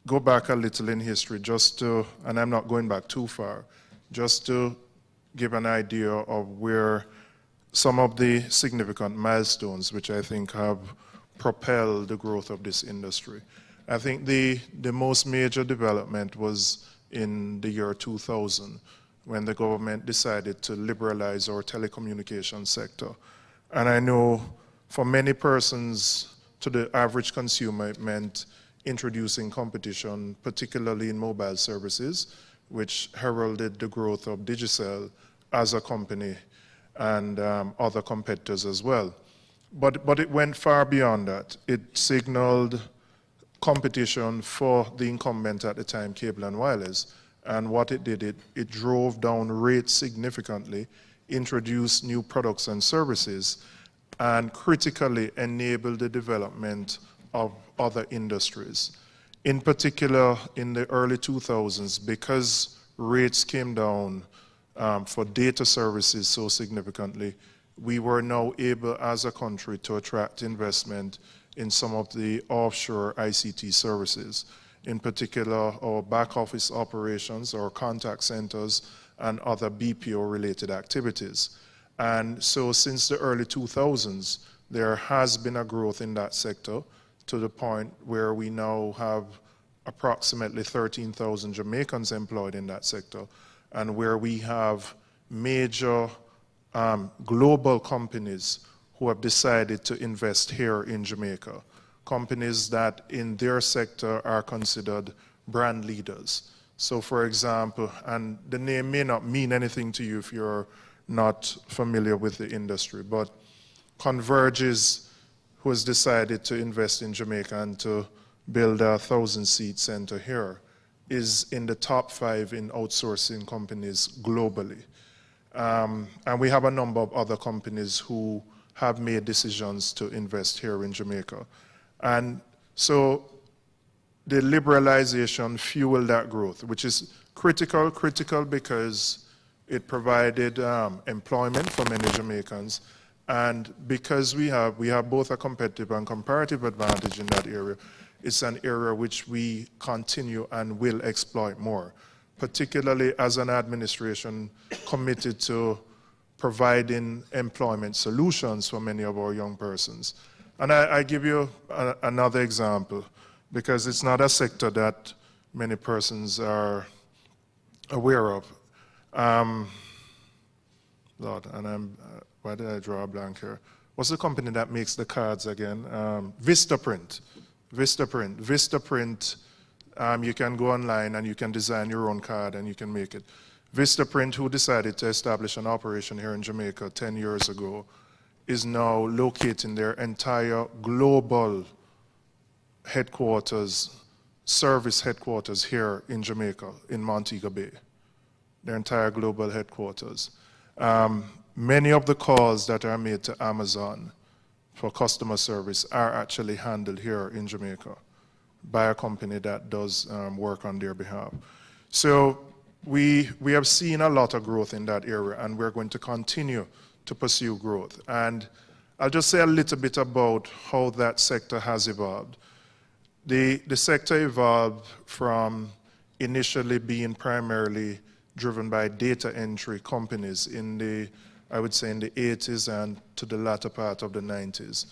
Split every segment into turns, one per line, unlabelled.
go back a little in history just to, and I'm not going back too far, just to give an idea of where some of the significant milestones which I think have propelled the growth of this industry. I think the most major development was in the year 2000 when the government decided to liberalize our telecommunications sector. And I know for many persons, to the average consumer, it meant introducing competition, particularly in mobile services, which heralded the growth of Digicel as a company and other competitors as well. But it went far beyond that. It signaled competition for the incumbent at the time, Cable and Wireless. And what it did, it drove down rates significantly, introduced new products and services, and critically enabled the development of other industries. In particular, in the early 2000s, because rates came down for data services so significantly, we were now able as a country to attract investment in some of the offshore ICT services. In particular, our back office operations, our contact centers, and other BPO-related activities. And so since the early 2000s, there has been a growth in that sector to the point where we now have approximately 13,000 Jamaicans employed in that sector, and where we have major global companies who have decided to invest here in Jamaica. Companies that in their sector are considered brand leaders. So for example, and the name may not mean anything to you if you're not familiar with the industry, but Converges, who has decided to invest in Jamaica and to build a 1,000-seat center here, is in the top 5 in outsourcing companies globally. And we have a number of other companies who have made decisions to invest here in Jamaica. And so the liberalization fueled that growth, which is critical because it provided employment for many Jamaicans. And because we have both a competitive and comparative advantage in that area, it's an area which we continue and will exploit more, particularly as an administration committed to providing employment solutions for many of our young persons. And I give you another example, because it's not a sector that many persons are aware of. Lord, and why did I draw a blank here? What's the company that makes the cards again? Vistaprint. Vistaprint, you can go online and you can design your own card and you can make it. Vistaprint, who decided to establish an operation here in Jamaica 10 years ago, is now locating their entire global headquarters, service headquarters here in Jamaica, in Montego Bay. Their entire global headquarters. Many of the calls that are made to Amazon for customer service are actually handled here in Jamaica by a company that does work on their behalf. So we have seen a lot of growth in that area, and we're going to continue to pursue growth. And I'll just say a little bit about how that sector has evolved. The sector evolved from initially being primarily driven by data entry companies in the, I would say, in the 80s and to the latter part of the 90s.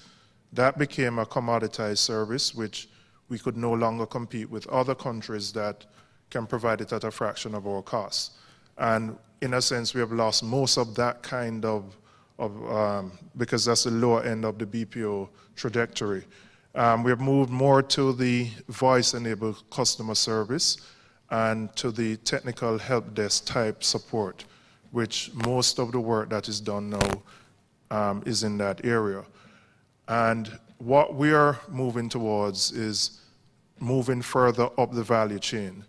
That became a commoditized service which we could no longer compete with other countries that can provide it at a fraction of our costs. And in a sense, we have lost most of that kind of because that's the lower end of the BPO trajectory. We have moved more to the voice-enabled customer service and to the technical help desk type support, which most of the work that is done now is in that area. And what we are moving towards is moving further up the value chain.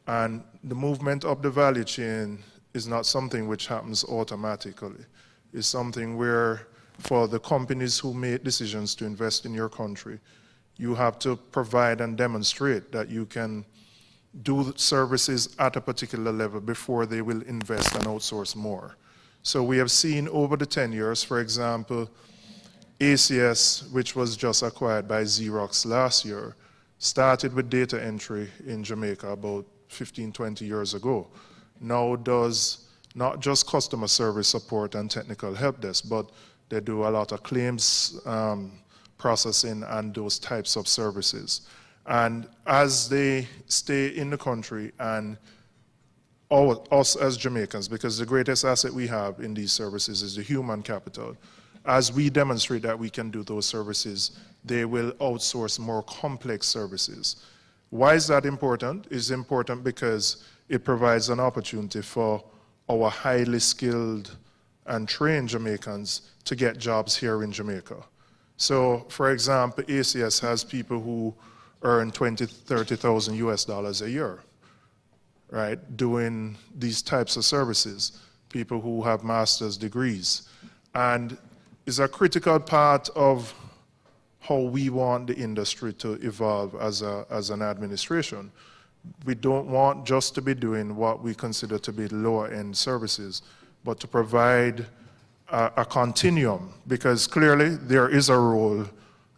And the movement up the value chain is not something which happens automatically. It's something where, for the companies who make decisions to invest in your country, you have to provide and demonstrate that you can do services at a particular level before they will invest and outsource more. So we have seen over the 10 years, for example, ACS, which was just acquired by Xerox last year, started with data entry in Jamaica about 15, 20 years ago, now does not just customer service support and technical help desk, but they do a lot of claims processing and those types of services. And as they stay in the country, and us as Jamaicans, because the greatest asset we have in these services is the human capital, as we demonstrate that we can do those services, they will outsource more complex services. Why is that important? It's important because it provides an opportunity for our highly skilled and trained Jamaicans to get jobs here in Jamaica. So, for example, ACS has people who earn 20, 30,000 US dollars a year, right, doing these types of services, people who have master's degrees. And it's a critical part of how we want the industry to evolve as an administration. We don't want just to be doing what we consider to be lower end services, but to provide a continuum, because clearly there is a role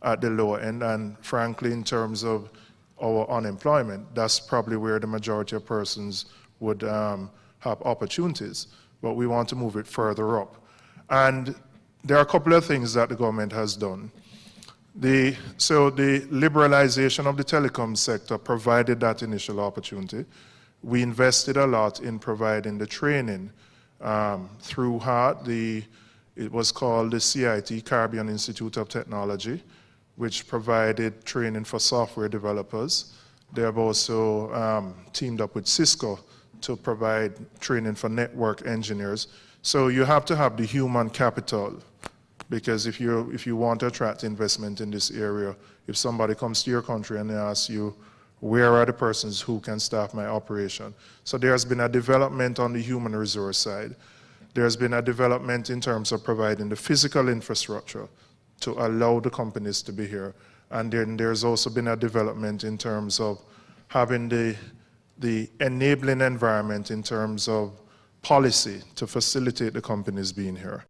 at the lower end, and frankly, in terms of our unemployment, that's probably where the majority of persons would have opportunities, but we want to move it further up. And there are a couple of things that the government has done. So the liberalization of the telecom sector provided that initial opportunity. We invested a lot in providing the training through HART. It was called the CIT, Caribbean Institute of Technology, which provided training for software developers. They have also teamed up with Cisco to provide training for network engineers. So you have to have the human capital, because if you want to attract investment in this area, if somebody comes to your country and they ask you, where are the persons who can staff my operation? So there has been a development on the human resource side. There's been a development in terms of providing the physical infrastructure to allow the companies to be here. And then there's also been a development in terms of having the enabling environment in terms of policy to facilitate the companies being here.